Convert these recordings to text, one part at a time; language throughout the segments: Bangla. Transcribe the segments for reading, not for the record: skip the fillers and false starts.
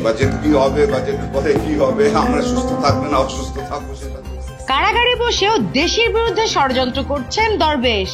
বাজেট কি হবে, বাজেটের পরে কি হবে, আমরা সুস্থ থাকবো না অসুস্থ থাকবো সেটা। কারাগারে বসেও দেশের বিরুদ্ধে ষড়যন্ত্র করছেন দরবেশ।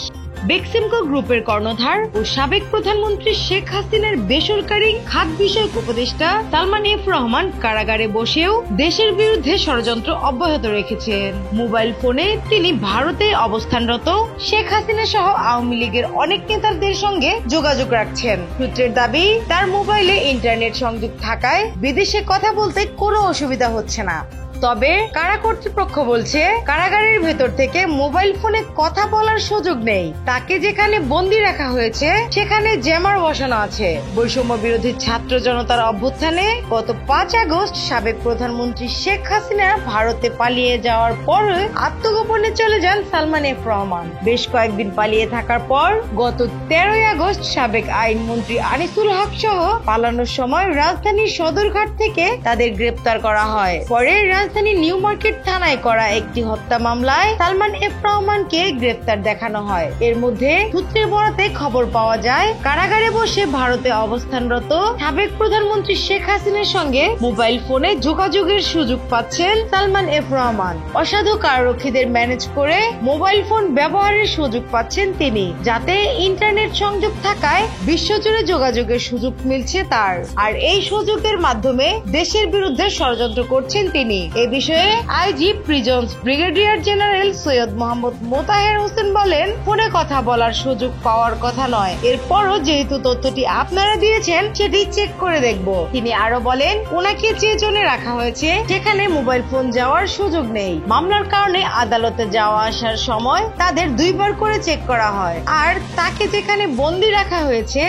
বেক্সিমকো গ্রুপের কর্ণধার ও সাবেক প্রধানমন্ত্রী শেখ হাসিনার বেসরকারি খাত বিষয়ক উপদেষ্টা সালমান এফ রহমান কারাগারে বসেও দেশের বিরুদ্ধে ষড়যন্ত্র অব্যাহত রেখেছেন। মোবাইল ফোনে তিনি ভারতে অবস্থানরত শেখ হাসিনা সহ আওয়ামী লীগের অনেক নেতাদের সঙ্গে যোগাযোগ রাখছেন। সূত্রের দাবি, তার মোবাইলে ইন্টারনেট সংযোগ থাকায় বিদেশে কথা বলতে কোনো অসুবিধা হচ্ছে না। তবে কারা কর্তৃপক্ষ বলছে, কারাগারের ভেতর থেকে মোবাইল ফোনে কথা বলার সুযোগ নেই। তাকে যেখানে বন্দি রাখা হয়েছে সেখানে জ্যামার বসানো আছে। বৈষম্য বিরোধী ছাত্র জনতার অভ্যুত্থানে গত 5 আগস্ট সাবেক প্রধানমন্ত্রী শেখ হাসিনা ভারতে পালিয়ে যাওয়ার পর আত্মগোপনে চলে যান সালমান এফ রহমান। বেশ কয়েকদিন পালিয়ে থাকার পর গত 13 আগস্ট সাবেক আইনমন্ত্রী আনিসুল হক সহ পালানোর সময় রাজধানীর সদরঘাট থেকে তাদের গ্রেপ্তার করা হয়। পরে রাজধানী নিউ মার্কেট থানায় করা একটি হত্যা মামলায় সালমান এফ রহমানকে গ্রেপ্তার দেখানো হয়। এর মধ্যে সূত্রের বরাতে খবর পাওয়া যায়, কারাগারে বসে ভারতে অবস্থানরত সাবেক প্রধানমন্ত্রী শেখ হাসিনার সঙ্গে মোবাইল ফোনে যোগাযোগের সুযোগ পাচ্ছেন সালমান এফ রহমান। অসাধু কারারক্ষীদের ম্যানেজ করে মোবাইল ফোন ব্যবহারের সুযোগ পাচ্ছেন তিনি, যাতে ইন্টারনেট সংযোগ থাকায় বিশ্বজুড়ে যোগাযোগের সুযোগ মিলছে তার। আর এই সুযোগের মাধ্যমে দেশের বিরুদ্ধে ষড়যন্ত্র করছেন তিনি। এ বিষয়ে IG prisons brigadier general Syed Mohammad Motaher Hossain বলেন, ফোনে কথা বলার সুযোগ পাওয়ার কথা নয়, এরপরও যেহেতু তথ্যটি আপনারা দিয়েছেন সেটি চেক করে দেখব। তিনি আরো বলেন, ওনাকে যে জোনে রাখা হয়েছে সেখানে মোবাইল ফোন যাওয়ার সুযোগ নেই। মামলার কারণে আদালতে যাওয়া আসার সময় তাদের 2 বার করে চেক করা হয়। আর তাকে যেখানে বন্দি রাখা হয়েছে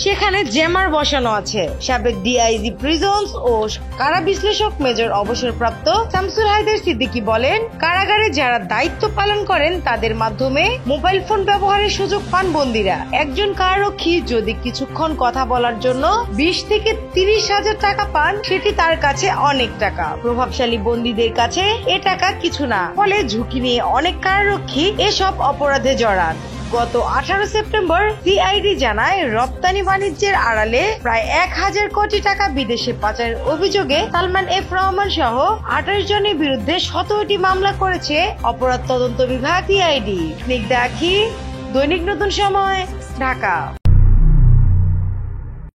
সেখানে জ্যামার বসানো আছে। সাবেক ডিআইজি প্রিজন্স ও কারা বিশ্লেষক মেজর অবসরপ্রাপ্ত শামসুল হায়দার সিদ্দিকী বলেন, কারাগারে যারা দায়িত্ব পালন করেন তাদের মাধ্যমে মোবাইল ফোন ব্যবহারের সুযোগ পান বন্দীরা। একজন কারারক্ষী যদি কিছুক্ষণ কথা বলার জন্য 20 থেকে 30 হাজার টাকা পান, সেটি তার কাছে অনেক টাকা। প্রভাবশালী বন্দীদের কাছে এ টাকা কিছু না। ফলে ঝুঁকি নিয়ে অনেক কারারক্ষী এসব অপরাধে জড়ান। গত 18 সেপ্টেম্বর সিআইডি জানায়, রপ্তানি বাণিজ্যের আড়ালে প্রায় 1000 কোটি টাকা বিদেশে পাচারের অভিযোগে সালমান এফ রহমান সহ 28 জনের বিরুদ্ধে 17টি মামলা করেছে অপরাধ তদন্ত বিভাগ সিআইডি। স্নিগ্ধা আখি, দৈনিক নতুন সময়, ঢাকা।